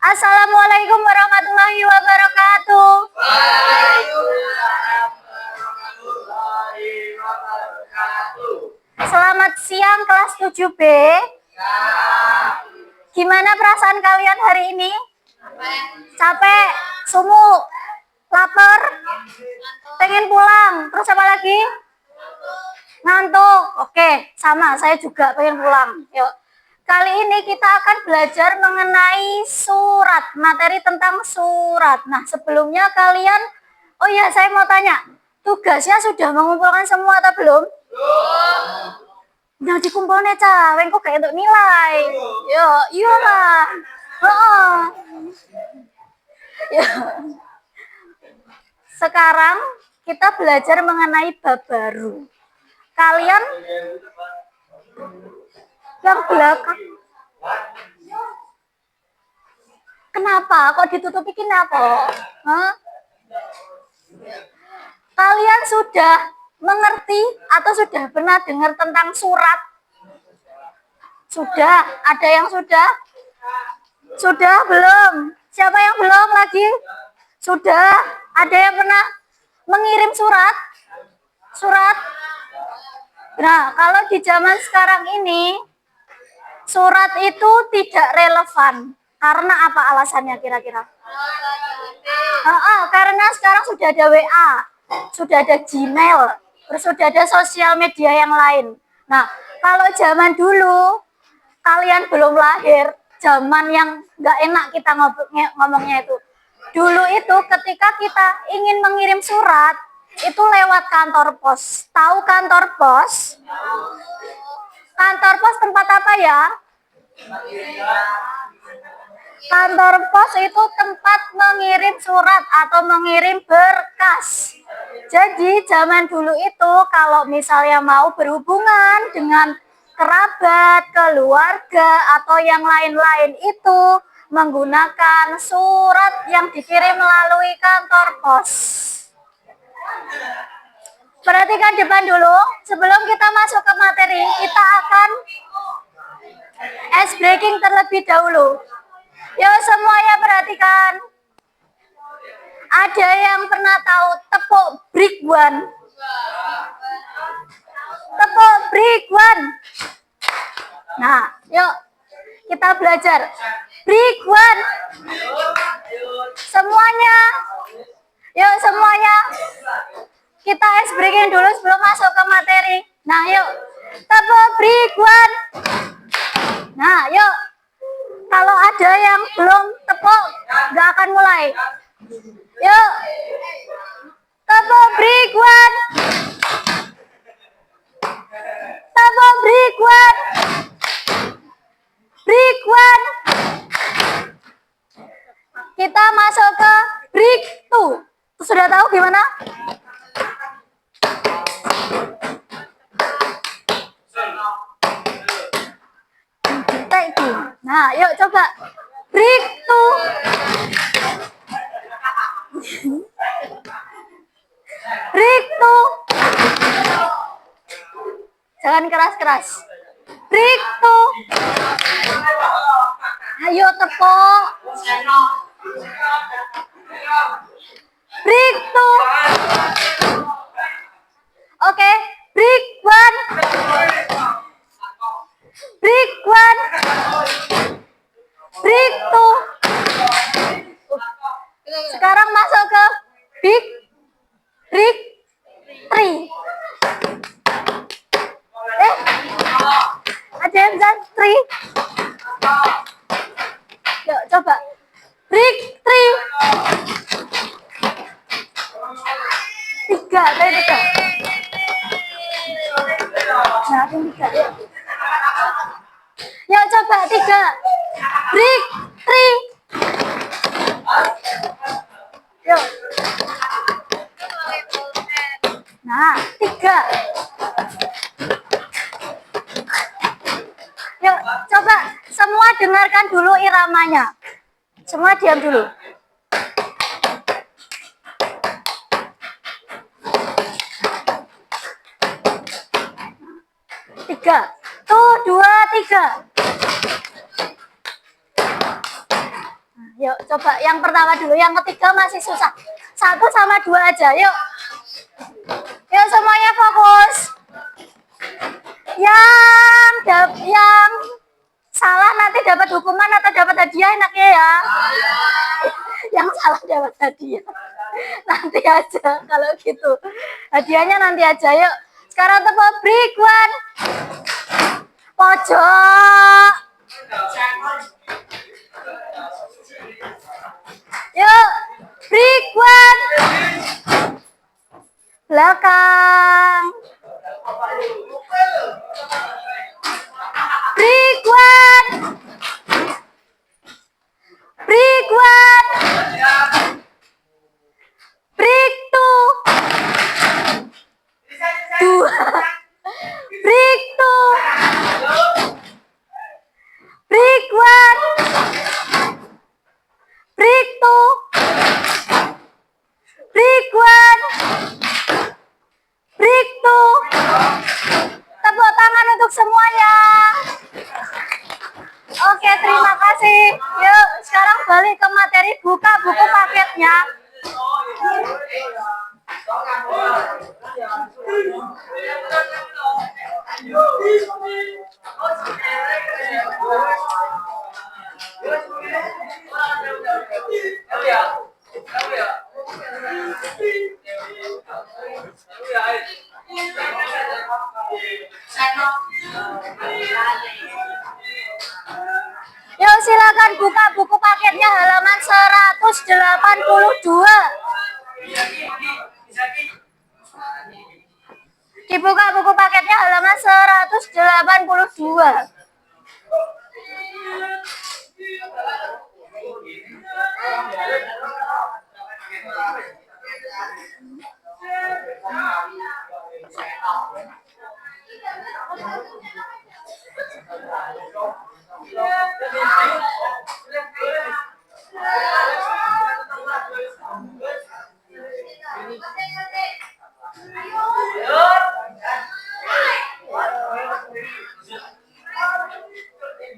Assalamualaikum warahmatullahi wabarakatuh. Selamat siang kelas 7B. Gimana perasaan kalian hari ini? Capek, sumuk, lapar, pengen pulang. Terus apa lagi? Ngantuk. Oke, sama, saya juga pengen pulang. Yuk. Kali ini kita akan belajar mengenai surat, materi tentang surat. Nah, sebelumnya kalian, oh ya, saya mau tanya, tugasnya sudah mengumpulkan semua atau belum? Nah, dikumpulnya kok kayak untuk nilai. Yo, iyalah. Oh. Ya. Sekarang kita belajar mengenai bab baru. Kalian yang belakang. Kenapa? Kok ditutupi kenapa? Hah? Kalian sudah mengerti atau sudah pernah dengar tentang surat? Sudah? Ada yang sudah? Sudah belum? Siapa yang belum lagi? Sudah? Ada yang pernah mengirim surat? Surat? Nah, kalau di zaman sekarang ini, surat itu tidak relevan. Karena apa alasannya kira-kira? Karena sekarang sudah ada WA, sudah ada Gmail, terus sudah ada sosial media yang lain. Nah, kalau zaman dulu, kalian belum lahir, zaman yang nggak enak kita ngomongnya itu. Dulu itu ketika kita ingin mengirim surat, itu lewat kantor pos. Tahu kantor pos? Kantor pos tempat apa ya? Kantor pos itu tempat mengirim surat atau mengirim berkas. Jadi zaman dulu itu kalau misalnya mau berhubungan dengan kerabat, keluarga, atau yang lain-lain itu menggunakan surat yang dikirim melalui kantor pos. Perhatikan depan dulu, sebelum kita masuk ke materi, kita akan ice breaking terlebih dahulu. Yuk semuanya perhatikan. Ada yang pernah tahu tepuk brick one? Tepuk brick one. Nah, yuk kita belajar. Brick one. Semuanya. Yuk semuanya. Kita ice breaking dulu sebelum masuk ke materi. Nah, yuk. Tepuk brick one. Nah, yuk. Kalau ada yang belum tepuk, nggak akan mulai. Yuk. Tepuk brick one. Tepuk brick one. Brick one. Kita masuk ke brick two. Sudah tahu gimana? Nah, yuk coba. Brick two. Brick two. Jangan keras-keras. Brick two. Ayo tepuk. Brick two. Oke, brick one. Brick one. Brick two. Sekarang masuk ke brick three. Ada yang bisa three? Yuk coba. Brick three. Tiga, tadi tiga. Nah, tiga. Yuk coba tiga. Brick three. Yuk. Nah, tiga. Yuk, coba semua dengarkan dulu iramanya. Semua diam dulu. Tiga. Tuh, dua, tiga. Yuk, coba yang pertama dulu, yang ketiga masih susah. 1 sama 2 aja, yuk. Yuk semuanya fokus. Yang salah nanti dapat hukuman atau dapat hadiah enaknya ya. Yang salah dapat hadiah. Nanti aja kalau gitu. Hadiahnya nanti aja, yuk. Sekarang tepuk break one. Pojok. Yuk, break one. Belakang. Break one. Break one. Break two. 2. Break two. Break one. Break two. Break one. Break two. Tepuk tangan untuk semuanya. Oke, terima kasih. Yuk, sekarang balik ke materi, buka buku paketnya. Yuk, silakan buka buku paketnya halaman 182. Dibuka buku paketnya halaman 182.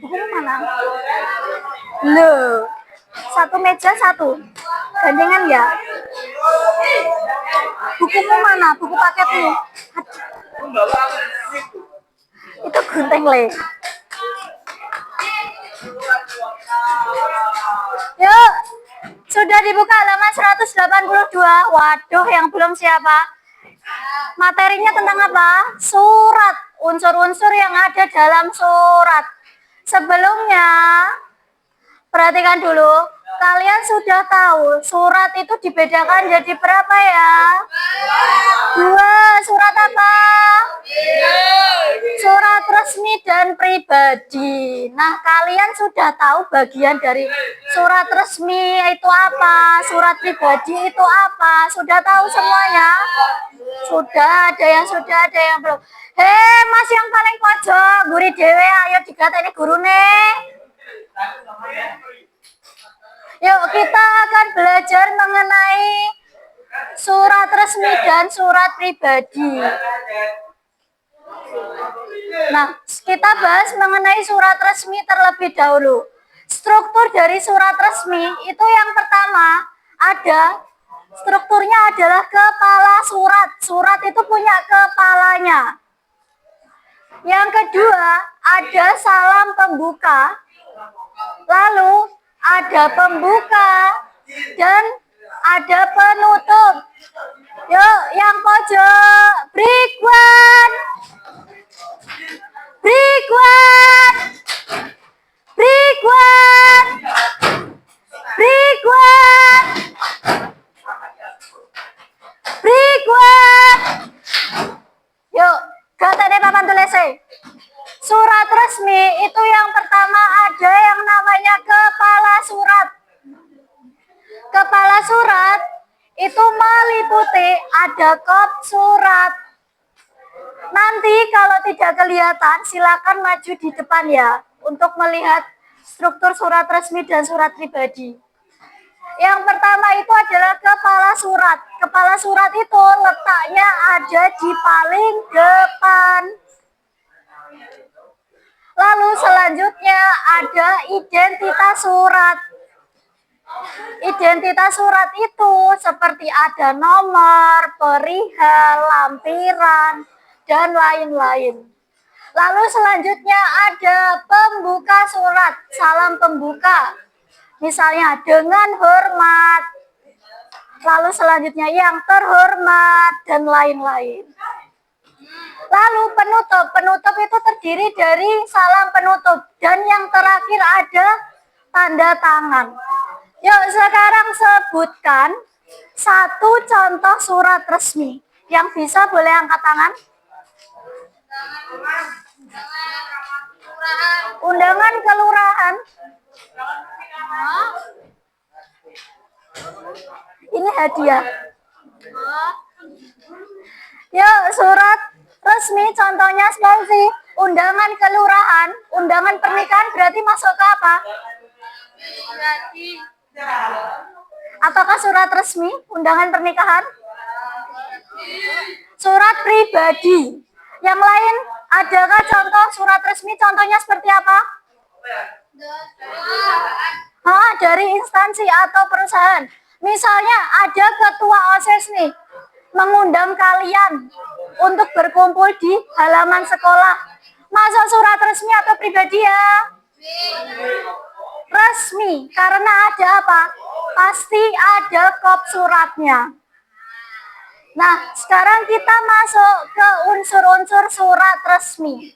Buku mana? Loh, satu meja satu. Gandengan ya? Bukumu mana? Buku paketmu? Itu gunting le. Yuk, sudah dibuka halaman 182. Waduh, yang belum siapa? Materinya tentang apa? Surat. Unsur-unsur yang ada dalam surat. Sebelumnya, perhatikan dulu. Kalian sudah tahu surat itu dibedakan jadi berapa ya? 2. Surat apa? Surat resmi dan pribadi. Nah, kalian sudah tahu bagian dari surat resmi itu apa, surat pribadi itu apa? Sudah tahu semuanya? Sudah, ada yang sudah, ada yang belum. Hei, Mas yang paling pojok, guri dewe, ayo digateni gurune. Yuk, kita akan belajar mengenai surat resmi dan surat pribadi. Nah, kita bahas mengenai surat resmi terlebih dahulu. Struktur dari surat resmi itu yang pertama ada, strukturnya adalah kepala surat. Surat itu punya kepalanya. Yang kedua, ada salam pembuka. Lalu ada pembuka dan ada penutup. Yuk, yang pojok, break one. Break one. Break one. Break one. Break one. Yuk, gatane papan tulise. Surat resmi itu yang pertama ada yang namanya kepala surat. Kepala surat itu meliputi ada kop surat. Nanti kalau tidak kelihatan silakan maju di depan ya untuk melihat struktur surat resmi dan surat pribadi. Yang pertama itu adalah kepala surat. Kepala surat itu letaknya ada di paling depan. Lalu selanjutnya ada identitas surat. Identitas surat itu seperti ada nomor, perihal, lampiran, dan lain-lain. Lalu selanjutnya ada pembuka surat, salam pembuka. Misalnya dengan hormat. Lalu selanjutnya yang terhormat dan lain-lain. Lalu penutup itu terdiri dari salam penutup dan yang terakhir ada tanda tangan. Yuk sekarang sebutkan satu contoh surat resmi. Yang bisa boleh angkat tangan. Undangan kelurahan. Ini hadiah. Yuk surat resmi contohnya seperti undangan kelurahan, undangan pernikahan berarti masuk ke apa? Apakah surat resmi undangan pernikahan? Surat pribadi. Yang lain adakah contoh surat resmi contohnya seperti apa? Dari instansi atau perusahaan. Misalnya ada ketua OSIS nih mengundang kalian untuk berkumpul di halaman sekolah. Masuk surat resmi atau pribadi ya? Resmi, karena ada apa? Pasti ada kop suratnya. Nah, sekarang kita masuk ke unsur-unsur surat resmi.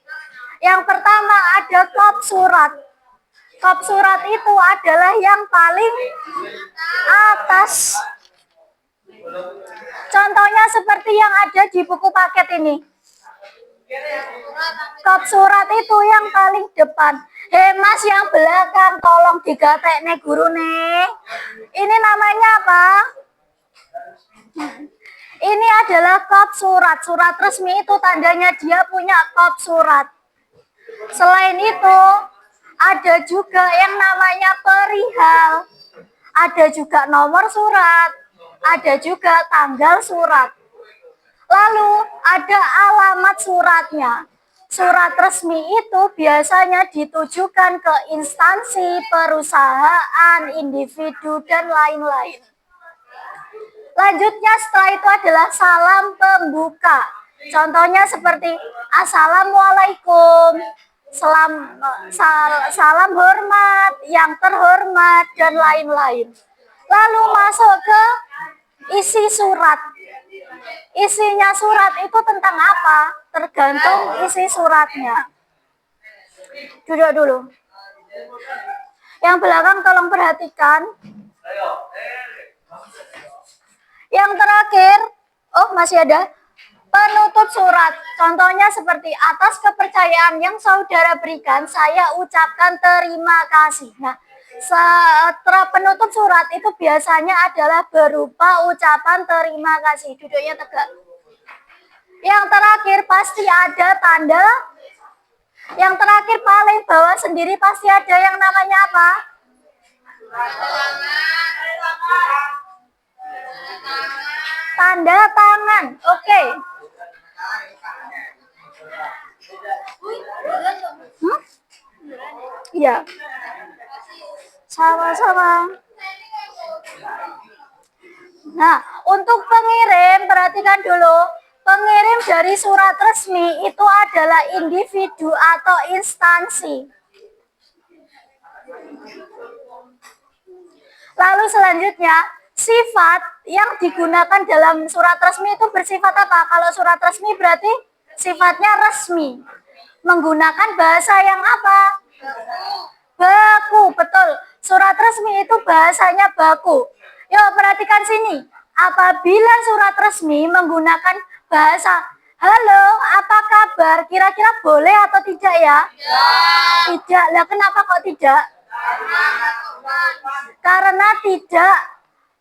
Yang pertama ada kop surat. Kop surat itu adalah yang paling atas. Contohnya seperti yang ada di buku paket ini. Kop surat itu yang paling depan. Mas yang belakang tolong digatek nih guru nih. Ini namanya apa? Ini adalah kop surat. Surat resmi itu tandanya dia punya kop surat. Selain itu ada juga yang namanya perihal. Ada juga nomor surat. Ada juga tanggal surat. Lalu ada alamat suratnya. Surat resmi itu biasanya ditujukan ke instansi, perusahaan, individu, dan lain-lain. Lanjutnya setelah itu adalah salam pembuka. Contohnya seperti Assalamualaikum, salam hormat, yang terhormat, dan lain-lain. Lalu masuk ke isi surat. Isinya surat itu tentang apa? Tergantung isi suratnya. Duduk dulu. Yang belakang tolong perhatikan. Yang terakhir, masih ada penutup surat. Contohnya seperti atas kepercayaan yang saudara berikan, saya ucapkan terima kasih. Nah, setelah penutup surat itu biasanya adalah berupa ucapan terima kasih. Duduknya tegak. Yang terakhir pasti ada tanda. Yang terakhir paling bawah sendiri pasti ada yang namanya apa? Tanda tangan. Oke. Iya. Sama-sama. Nah, untuk pengirim, perhatikan dulu. Pengirim dari surat resmi itu adalah individu atau instansi. Lalu selanjutnya, sifat yang digunakan dalam surat resmi itu bersifat apa? Kalau surat resmi berarti sifatnya resmi. Menggunakan bahasa yang apa? Baku, betul. Surat resmi itu bahasanya baku. Yuk perhatikan sini. Apabila surat resmi menggunakan bahasa halo, apa kabar? Kira-kira boleh atau tidak ya? Tidak. Lah kenapa kok tidak? Karena tidak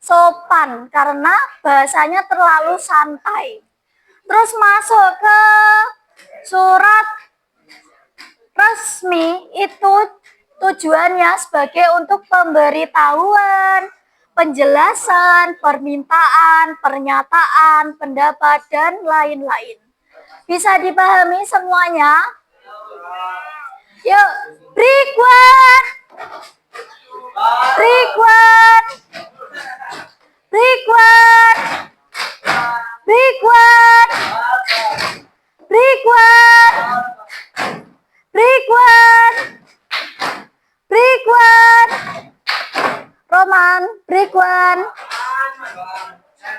sopan. Karena bahasanya terlalu santai. Terus masuk ke surat resmi itu tujuannya sebagai untuk pemberitahuan, penjelasan, permintaan, pernyataan, pendapat, dan lain-lain. Bisa dipahami semuanya? Yuk, break one. Ridwan,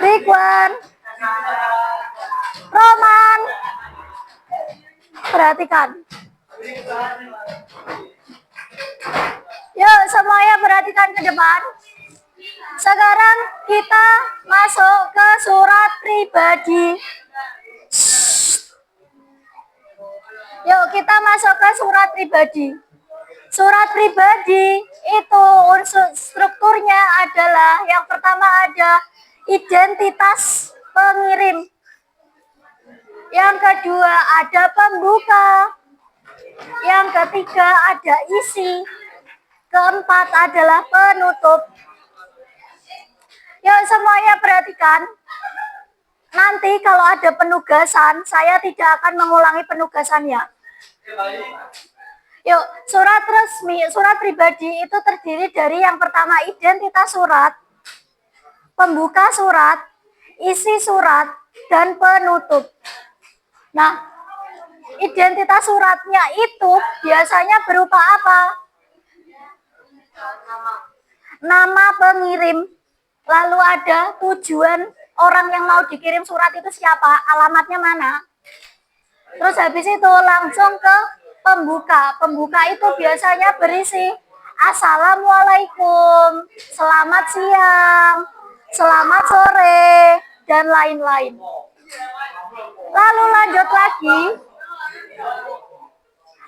Ridwan, Roman. Perhatikan. Yuk semuanya perhatikan ke depan. Sekarang kita masuk ke surat pribadi. Yuk kita masuk ke surat pribadi. Surat pribadi itu unsur strukturnya adalah yang pertama ada identitas pengirim. Yang kedua ada pembuka. Yang ketiga ada isi. Keempat adalah penutup. Yuk semuanya perhatikan. Nanti kalau ada penugasan, saya tidak akan mengulangi penugasannya. Yuk, surat resmi, surat pribadi itu terdiri dari yang pertama identitas surat, pembuka surat, isi surat, dan penutup. Nah, identitas suratnya itu biasanya berupa apa? Nama pengirim, lalu ada tujuan orang yang mau dikirim surat itu siapa, alamatnya mana. Terus habis itu langsung ke pembuka. Pembuka itu biasanya berisi Assalamualaikum, selamat siang, selamat sore, dan lain-lain. Lalu lanjut lagi.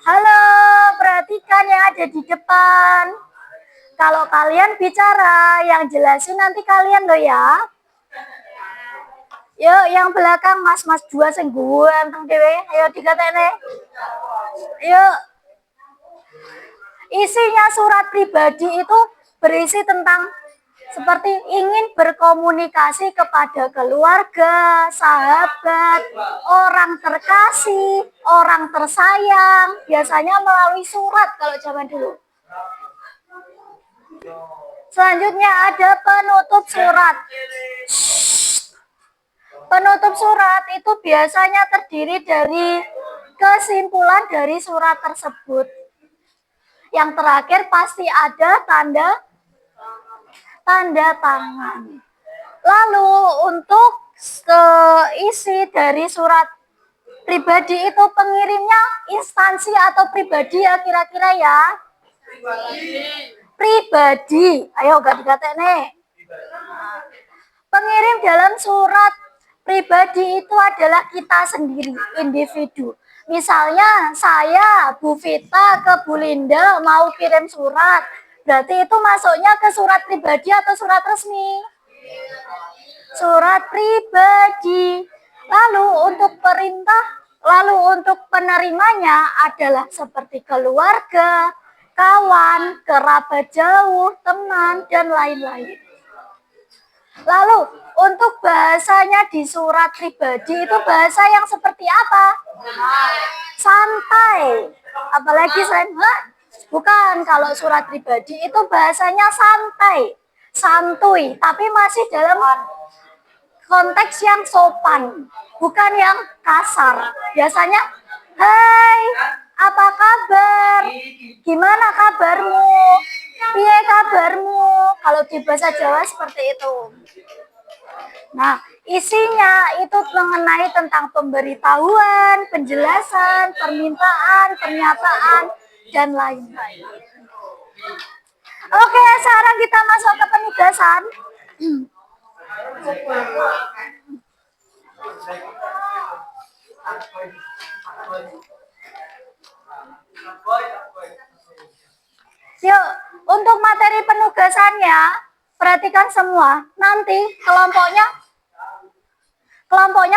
Halo, perhatikan yang ada di depan. Kalau kalian bicara, yang jelasin nanti kalian loh ya. Yuk, yang belakang mas-mas dua sing ganteng dewe. Ayo dikatene. Yuk. Isinya surat pribadi itu berisi tentang seperti ingin berkomunikasi kepada keluarga, sahabat, orang terkasih, orang tersayang. Biasanya melalui surat kalau zaman dulu. Selanjutnya ada penutup surat. Penutup surat itu biasanya terdiri dari kesimpulan dari surat tersebut. Yang terakhir pasti ada tanda tangan. Lalu untuk isi dari surat pribadi itu pengirimnya instansi atau pribadi ya kira-kira ya? Pribadi. Ayo gak dikata nih. Pengirim dalam surat pribadi itu adalah kita sendiri, individu. Misalnya saya, Bu Vita ke Bu Linda mau kirim surat. Berarti itu masuknya ke surat pribadi atau surat resmi? Surat pribadi. Lalu untuk perintah, lalu untuk penerimanya adalah seperti keluarga, kawan, kerabat jauh, teman, dan lain-lain. Lalu untuk bahasanya di surat pribadi itu bahasa yang seperti apa? Santai. Apalagi bukan, kalau surat pribadi itu bahasanya santai, santuy, tapi masih dalam konteks yang sopan, bukan yang kasar. Biasanya, hai, apa kabar? Gimana kabarmu? Piye kabarmu? Kalau di bahasa Jawa seperti itu. Nah, isinya itu mengenai tentang pemberitahuan, penjelasan, permintaan, pernyataan, dan lain-lain. Oke, sekarang kita masuk ke penugasan. Yuk, untuk materi penugasannya, perhatikan semua. Nanti kelompoknya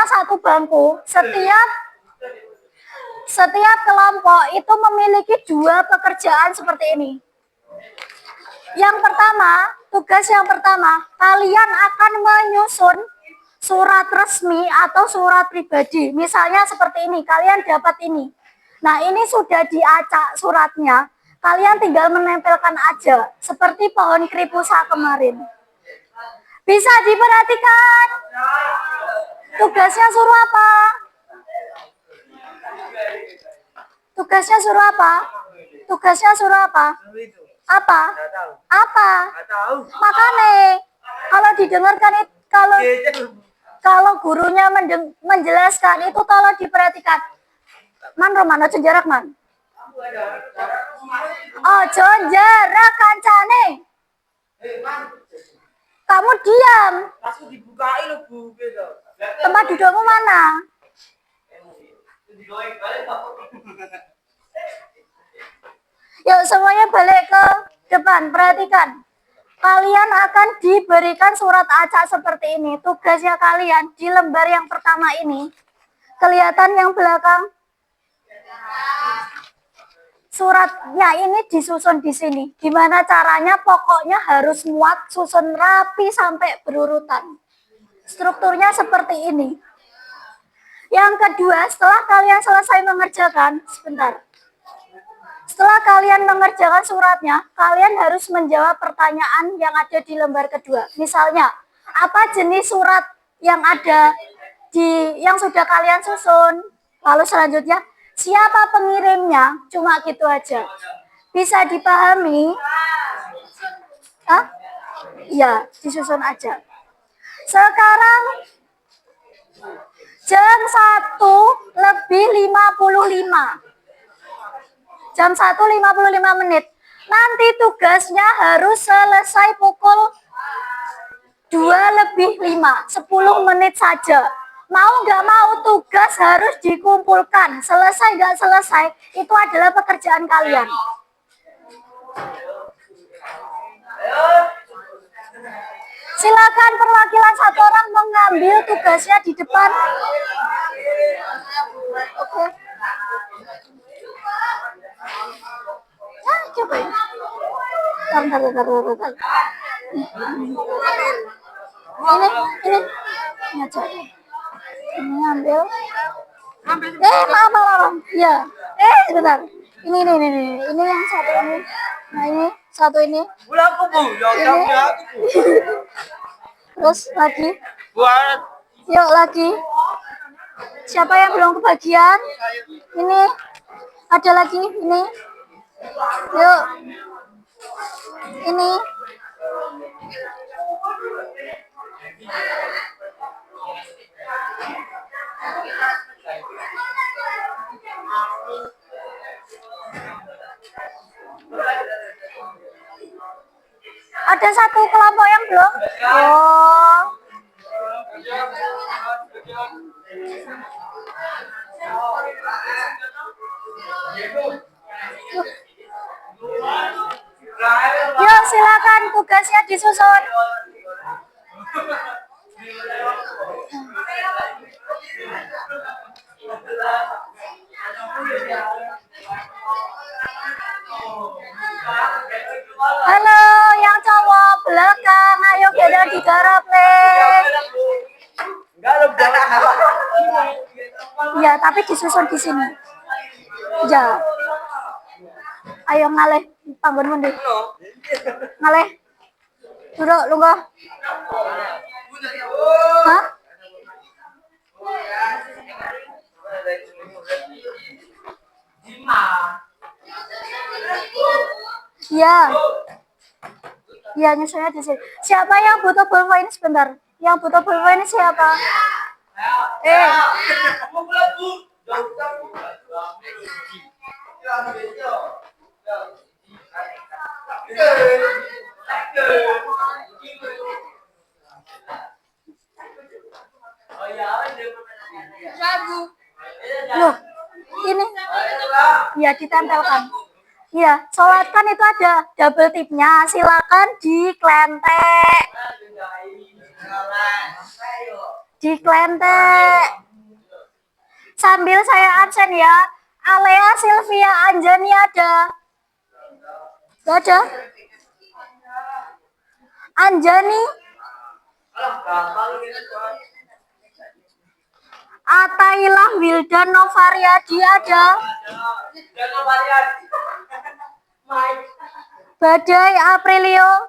satu bangku. Setiap kelompok itu memiliki 2 pekerjaan seperti ini. Yang pertama, tugas yang pertama, kalian akan menyusun surat resmi atau surat pribadi. Misalnya seperti ini, kalian dapat ini. Nah, ini sudah diacak suratnya. Kalian tinggal menempelkan aja, seperti pohon kripusa kemarin. Bisa diperhatikan? Tugasnya suruh apa? Tugasnya suruh apa? Tugasnya suruh apa? Apa? Apa? Makane. Kalau didengarkan itu, kalau gurunya menjelaskan itu, kalau diperhatikan, man Romano jarak man. Oh, jarak kancane. Kamu diam. Langsung dibukain loh Bu. Tempat dudukmu mana? Yuk semuanya balik ke depan, perhatikan. Kalian akan diberikan surat acak seperti ini. Tugasnya kalian di lembar yang pertama ini. Kelihatan yang belakang? Suratnya ini disusun di sini. Gimana caranya? Pokoknya harus muat, susun rapi sampai berurutan. Strukturnya seperti ini. Yang kedua, setelah kalian selesai mengerjakan, setelah kalian mengerjakan suratnya, kalian harus menjawab pertanyaan yang ada di lembar kedua. Misalnya, apa jenis surat yang ada yang sudah kalian susun? Lalu selanjutnya, siapa pengirimnya? Cuma gitu aja. Bisa dipahami? Hah? Iya, disusun aja. Sekarang jam 1:55. Jam 1:55. Nanti tugasnya harus selesai pukul 2:05. 10 menit saja. Mau nggak mau tugas harus dikumpulkan. Selesai nggak selesai, itu adalah pekerjaan kalian. Silakan perwakilan satu orang mengambil tugasnya di depan. Oke. Coba ya. Bentar. Ini ngajar. Ini ambil. Maaf. Ya. Sebentar. Ini yang satu ini. Nah, ini satu ini. Pulangku Bu. Ini. Terus lagi. Yuk lagi. Siapa yang belum kebagian? Ini. Ada lagi. Ini. Yuk. Ini. Ada satu kelompok yang belum? Oh. Yuk silakan tugasnya disusun. Halo, yang cowok belakang, ayo kita digarap nih. Ya, tapi disusun di sini. Ya. Ayo ngalih panggonmu deh. Ngalih. Duduk, lunga. Hah? Ya. Ya, nyusunnya di sini. Siapa yang butuh pulpen sebentar? Yang butuh pulpen siapa? Loh, ini. Ya, ditempelkan. Iya, sholat kan itu ada double tipnya. Silakan diklentek. Diklentek. Sambil saya absen ya. Alea, Sylvia, Anjani ada? Gak ada? Anjani? Atailah, Wildan, Novariadi ada? Badai, Aprilio,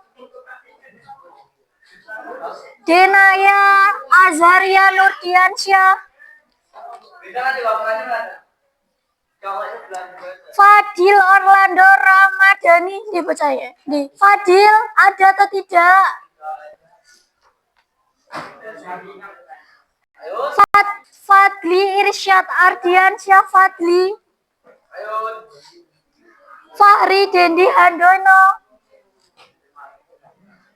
Denaya, Azaria, Nurdiansyah, Fadil, Orlando, Ramadhani, dipercaya. Fadil, ada atau tidak? Fadli Irsyad Ardiansyah Fadli, Fahri Dendi Handono,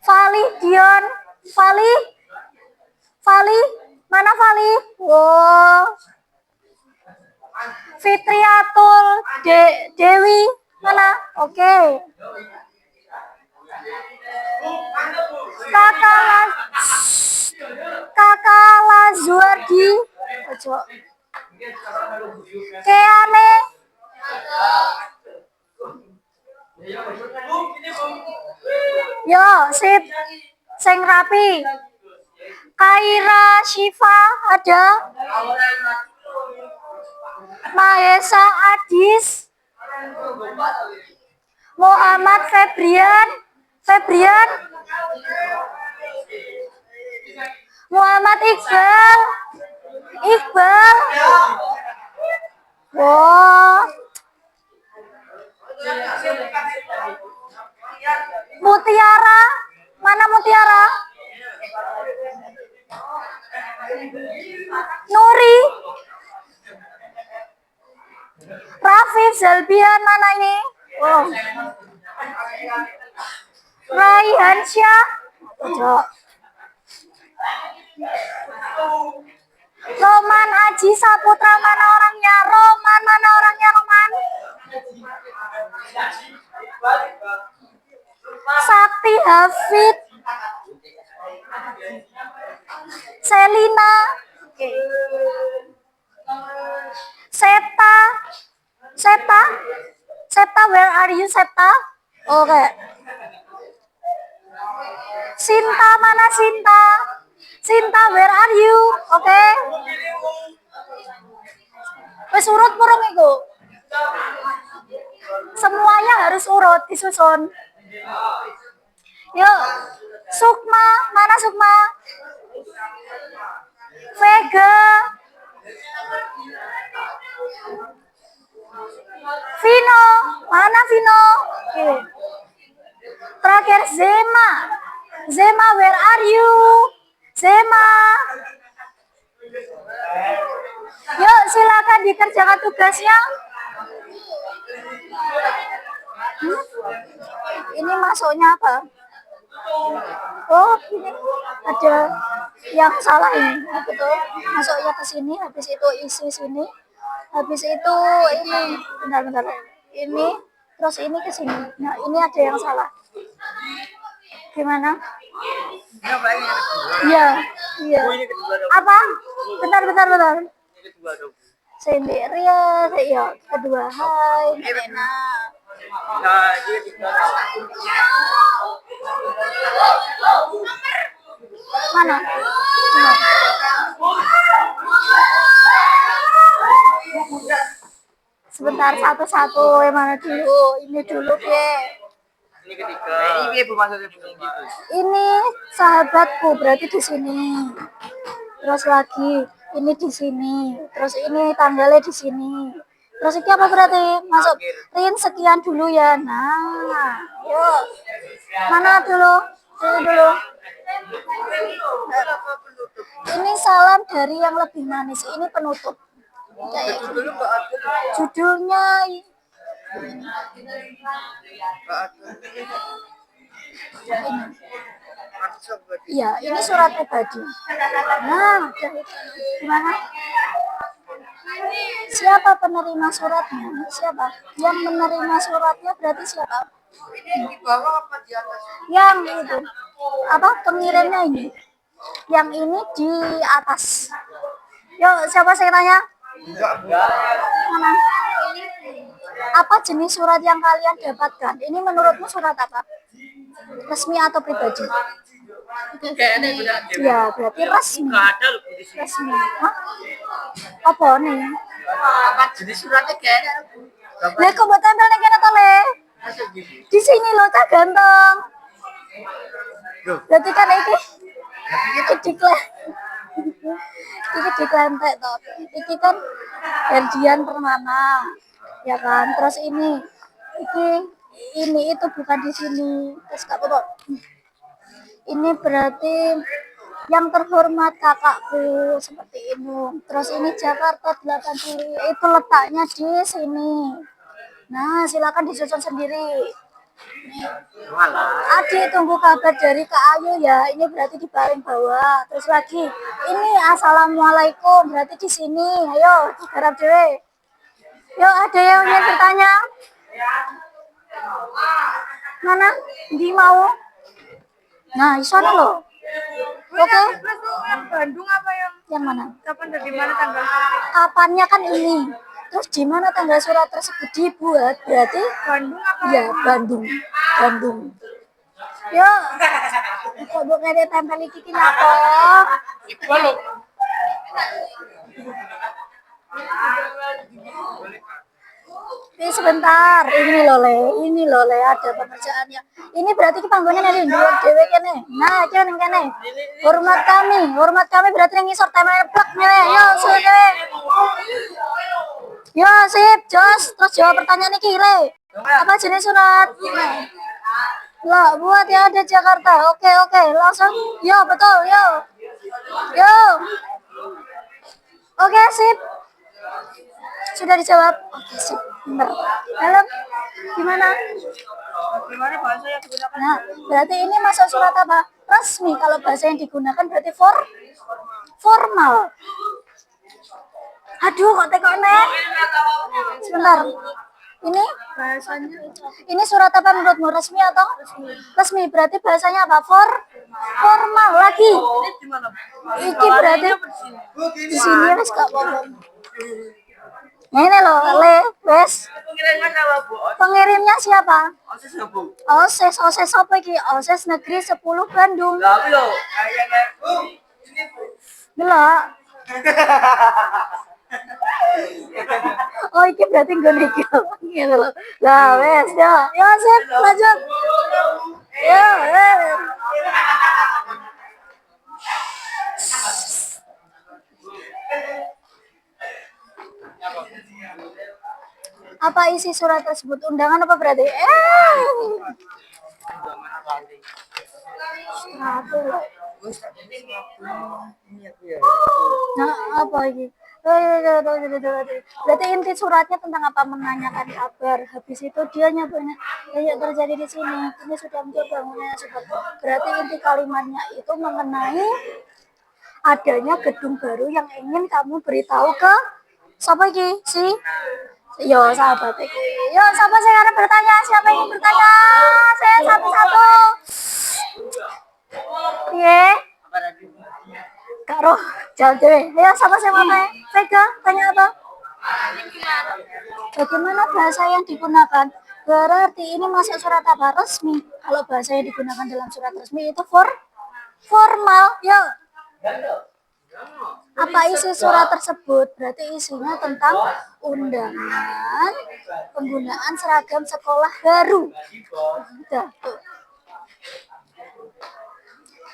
Fali Dion, Fali, mana Fali? Oh, Fitriatul Dewi, mana? Oke. Kakak Lazuardi, ojo. Keane, yo sip, sing rapi. Kaira Shiva ada, Mahesa Adis, Muhammad Febrian, Muhammad Iqbal, wow, Mutiara, mana Mutiara? Nuri, Rafif Zalbian, mana ini? Oh. Raihan Syah, Roman Aji Saputra, mana orangnya? Roman, mana orangnya Roman? Sakti Hafid, Selina, Septa, where are you Septa? Oke. Sinta, mana Sinta? Sinta, where are you? Oke. Wes urut burung iku. Semuanya harus urut disusun. Yuk. Sukma, mana Sukma? Vega. Vino, mana Vino? Oke. Terakhir Zema. Zema, where are you? Zema. Yuk, silakan dikerjakan tugasnya. Ini masuknya apa? Oh, ini ada yang salah ini. Apa tuh? Masuknya ke sini, habis itu isi sini. Habis itu ini, bentar. Ini, terus ini ke sini. Nah, ini ada yang salah. Gimana? Iya. Apa? Bentar. Sendiri ya, kedua. Hai, Nena. Mana? Sebentar, satu-satu. Yang mana dulu? Ini dulu, Ye. Ini ketiga. Ini Bu maksudnya gitu. Ini sahabatku, berarti di sini. Terus lagi ini di sini. Terus ini tanggalnya di sini. Terus ini apa berarti? Masuk Rin sekian dulu ya. Nah, yuk. Mana dulu? Ini dulu. Ini salam dari yang lebih manis. Ini penutup. Judulnya iya, ini surat pribadi. Nah, gimana? Siapa penerima suratnya? Siapa? Yang menerima suratnya berarti siapa? Ini di bawah apa di atas? Yang itu. Apa pengirimnya ini? Yang ini di atas. Yuk, siapa saya tanya? Mana? Apa jenis surat yang kalian dapatkan? Ini menurutmu surat apa? Resmi atau pribadi? Ya, berarti resmi. Resmi. Hah? Apa nih? Apa jenis suratnya kayaknya? Lah kok buat tempel ning kene to, Le? Di sini lo tak ganteng. Berarti kan iki diklan. Iki diklantek to. Iki kan Herdian Permana. Ya kan? Terus ini itu bukan di sini. Terus apa kok? Ini berarti Yang terhormat kakakku seperti ini. Terus ini Jakarta 80. Itu letaknya di sini. Nah, silakan disusun sendiri. Adik tunggu kabar dari Kak Ayu ya. Ini berarti di paling bawah. Terus lagi, ini assalamualaikum berarti di sini. Ayo, garap dewe. Yuk, ada yang ingin bertanya? Mana? Di mau? Nah, di sana loh. Oke. Yang Bandung apa Yang mana? kapan dari mana tanggal? Kapannya kan ini. Terus di mana tanggal surat tersebut dibuat? Berarti Bandung apa? ya Bandung. Bandung. Yuk. Kok bukan ada tempel iki ki napa? Iqbal loh. Ini sebentar, ini loh le, ada pekerjaannya. Ini berarti ki panggonan dari dua dewe kene. Nah, kene kene. Hormat kami berarti yang ngisor temanya plek nih. Yo, suwe. Yo, sip, jos. Terus jawab pertanyaan ini kire. Apa jenis surat? Lah, buat ya ada Jakarta. Oke, langsung. Yo, betul, yo. Oke, sip. Sudah dijawab. Oke, sip. Benar. Halo. Gimana? Gimana bahasa yang digunakan? Nah, berarti ini masuk surat apa? Resmi. Kalau bahasa yang digunakan berarti formal. Aduh, kok tekoknya? Sebentar. Ini Bahasanya ini surat apa menurutmu? Resmi atau? Resmi. Berarti bahasanya apa? Formal lagi. di mana? Iki berarti di sini wes gak apa-apa. Ini loh, wes. Pengirannya apa, Bu? Pengirimnya siapa? Osis ya, Bu? OSIS apa iki? OSIS Negeri 10 Bandung. Lah, lo. Kayaknya, Bu. Ini, Bu. Delok. Oh, iki berarti gue iki. Gitu loh. Lah, wes, ya. Ya, sip, lanjut. Ya, Apa isi surat tersebut? Undangan apa berarti? Satu. Nah, apa ini? Berarti inti suratnya tentang apa? Menanyakan kabar. Habis itu dia nyebutnya yang terjadi di sini. Ini sudah muncul bangunan seperti. Berarti inti kalimatnya itu mengenai adanya gedung baru yang ingin kamu beritahu ke siapa ini? Yo, sahabat iki. Yo, siapa sih yang bertanya? Siapa yang ingin bertanya? Saya satu-satu. Iya. Karo, jangan deh. Ayo, siapa sih mau tanya? Vega, tanya apa? Bagaimana bahasa yang digunakan? Berarti ini masuk surat apa? Resmi. Kalau bahasa yang digunakan dalam surat resmi itu formal. Yo. Apa isi surat tersebut? Berarti isinya tentang undangan penggunaan seragam sekolah baru. Udah, tuh.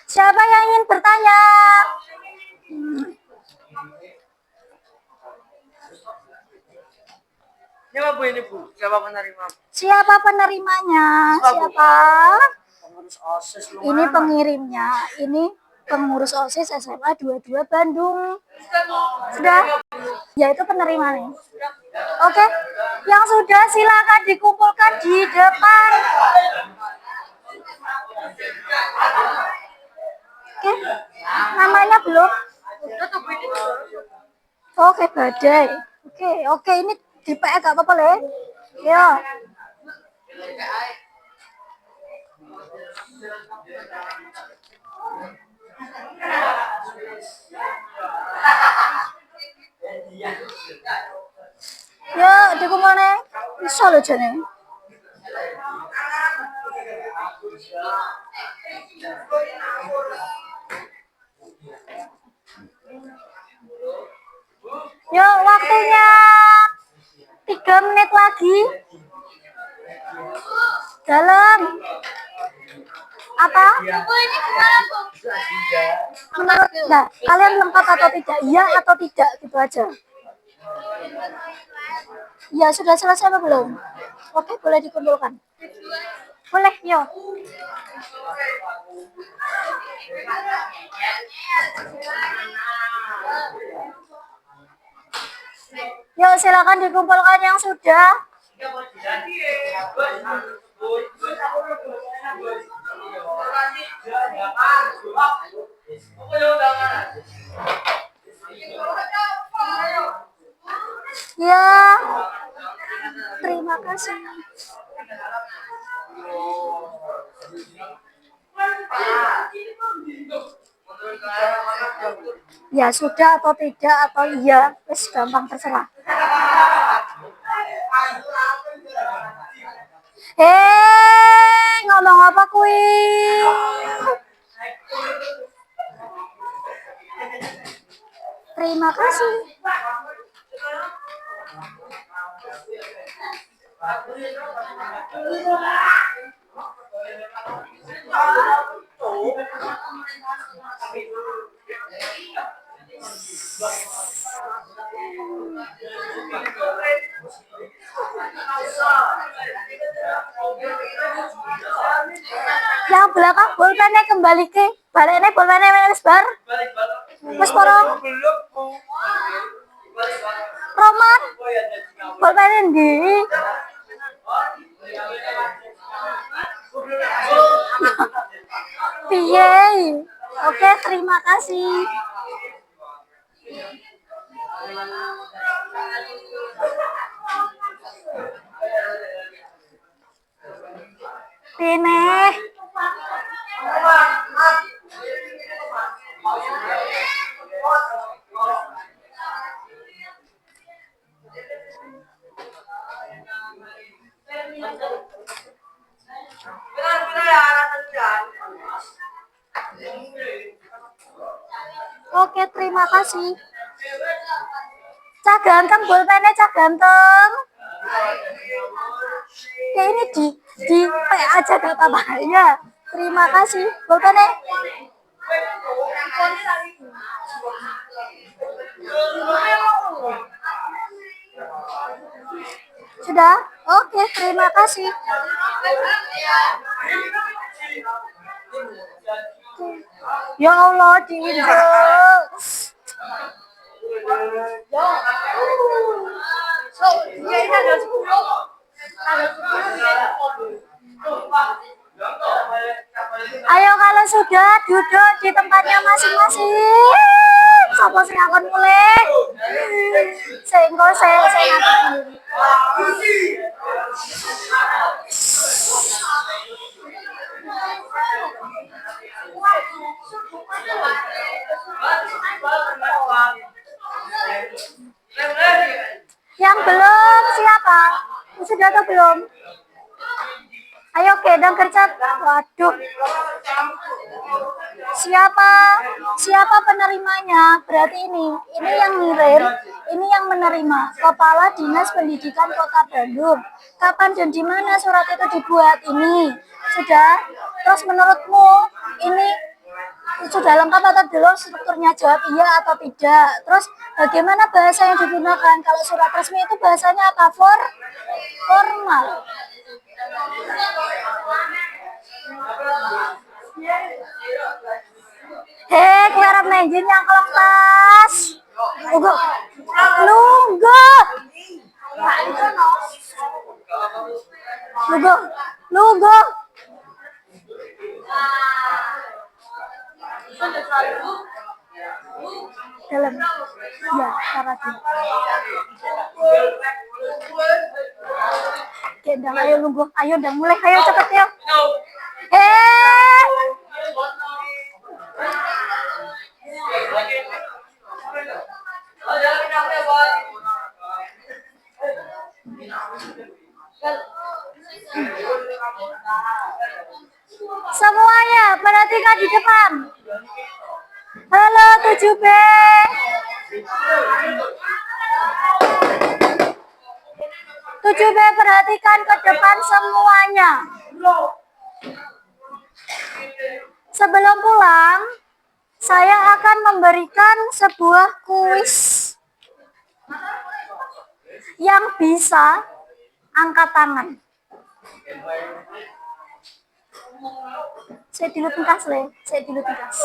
Siapa yang ingin bertanya? Siapa, Bu, ini, Bu? Siapa penerima? Siapa penerimanya? Siapa? Pengurus OSIS lu Ini mana? pengirimnya. Ini pengurus OSIS SMA 22 Bandung. Sudah? Ya, itu penerimanya. Oke. Yang sudah silakan dikumpulkan di depan. Oke. Namanya belum? Oke, badai. Oke, ini di PE gak apa-apa, Le. Ya. Ya, dikumpul nih. Bisa loh jane. Yuk, waktunya 3 menit lagi. Dalam apa? Menurut nah, kalian lengkap atau tidak? Iya atau tidak gitu aja. Ya, sudah selesai apa belum? Oke, boleh dikumpulkan. Boleh, yo. Yuk, silakan dikumpulkan yang sudah. Ya, terima kasih. Ya sudah atau tidak atau iya, wes gampang terserah. Ngomong apa kui? Terima kasih. Yang belakang pulpennya kembali ke baliknya pulpennya wis bar. Wis porong. Roman. Pulpennya ndi? Piye? Oke, terima kasih. Pine. Oke, terima kasih. Cak ganteng, pulpennya cak ganteng. Ya ini di PA aja gak apa-apa ya. Terima kasih. Pulpennya. Sudah? Oke, terima kasih. Ya Allah, diinjek. Ayo kalau sudah duduk di tempatnya masing-masing. Sopo sing akan mulai? Saya ngatur dulu. Yang belum siapa? Sudah atau belum? Ayo kedang kerja. Waduh. Siapa penerimanya? Berarti ini yang ngirim, ini yang menerima. Kepala Dinas Pendidikan Kota Bandung. Kapan dan di mana surat itu dibuat? Ini sudah. Terus menurutmu ini sudah lengkap atau belum strukturnya? Jawab iya atau tidak. Terus bagaimana bahasa yang digunakan? Kalau surat resmi itu bahasanya apa? Formal. Kowe arep nenjin yang kelong tas. Lugo. Dalam. Ya, karate. Kendang, ayo lugo. Ayo udah mulai. Ayo cepet ya. Semuanya perhatikan di depan. Halo 7B. 7B perhatikan ke depan semuanya. Sebelum pulang, saya akan memberikan sebuah kuis yang bisa angkat tangan. Saya dilut engkas le, saya dilut engkas.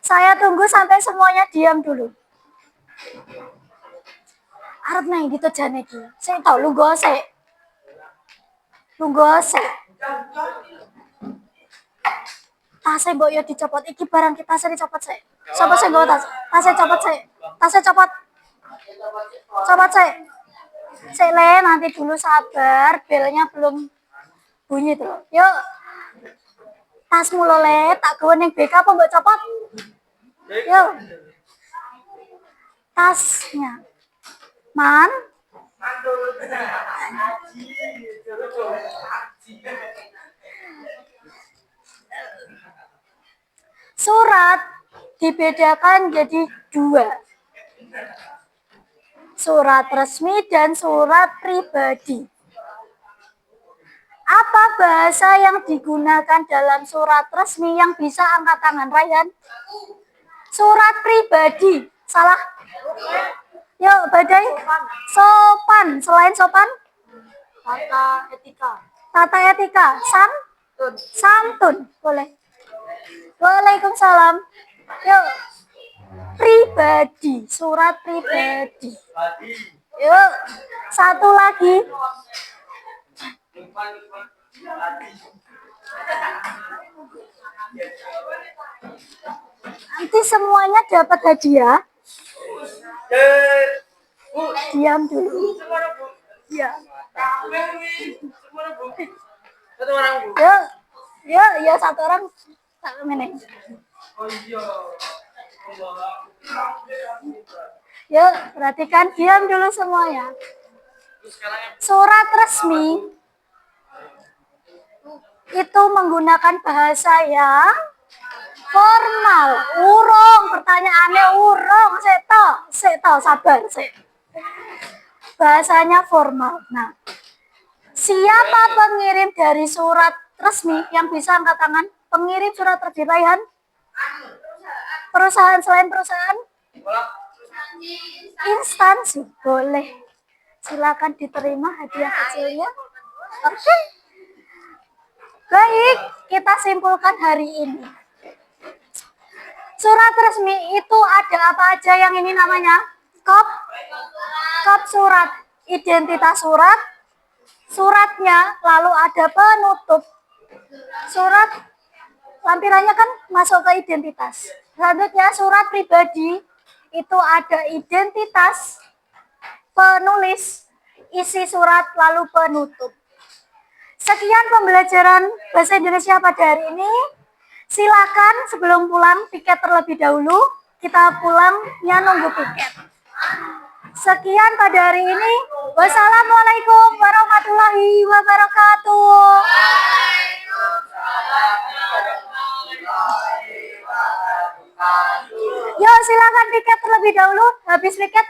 Saya tunggu sampai semuanya diam dulu. Arep nang gitu jane iki. Saya tahu lu gosek. Lu gosek. Tasnya mbok yo dicopot iki barang kita tasnya dicopot sik. Sopo sing nggawa tas? Tasnya copot sik. Tasnya copot. Copot sik. Sik le, nanti dulu sabar, belnya belum bunyi tuh. Yuk. Tasmu lo le, tak gawe ning BK apa mbok copot? Yuk. Tasnya. Man. Surat dibedakan jadi dua. Surat resmi dan surat pribadi. Apa bahasa yang digunakan dalam surat resmi yang bisa angkat tangan, Ryan? Surat pribadi. Salah? Yuk, badai. Sopan. Selain sopan? Tata etika. Tata etika. Santun. Boleh. Waalaikumsalam. Yuk. Pribadi. Surat pribadi. Yuk. Satu lagi. Nanti semuanya dapat hadiah. Diam dulu. Ya. Satu orang bu. Ya satu orang. Yuk, perhatikan, diam dulu semuanya. Surat resmi itu menggunakan bahasa yang formal. Urung, pertanyaannya urung. Seto, sabar. Bahasanya formal. Nah, siapa pengirim dari surat resmi yang bisa angkat tangan? Pengirim surat resmi, Raihan? Perusahaan selain perusahaan? Instansi. Boleh. Silakan diterima hadiah kecilnya. Oke. Baik, kita simpulkan hari ini. Surat resmi itu ada apa aja yang ini namanya? Kop surat, identitas surat, suratnya, lalu ada penutup. Surat, lampirannya kan masuk ke identitas. Selanjutnya surat pribadi, itu ada identitas, penulis, isi surat, lalu penutup. Sekian pembelajaran bahasa Indonesia pada hari ini. Silakan sebelum pulang tiket terlebih dahulu. Kita pulangnya nunggu tiket. Sekian pada hari ini. Wassalamualaikum warahmatullahi wabarakatuh. Yuk silakan tiket terlebih dahulu. Habis tiket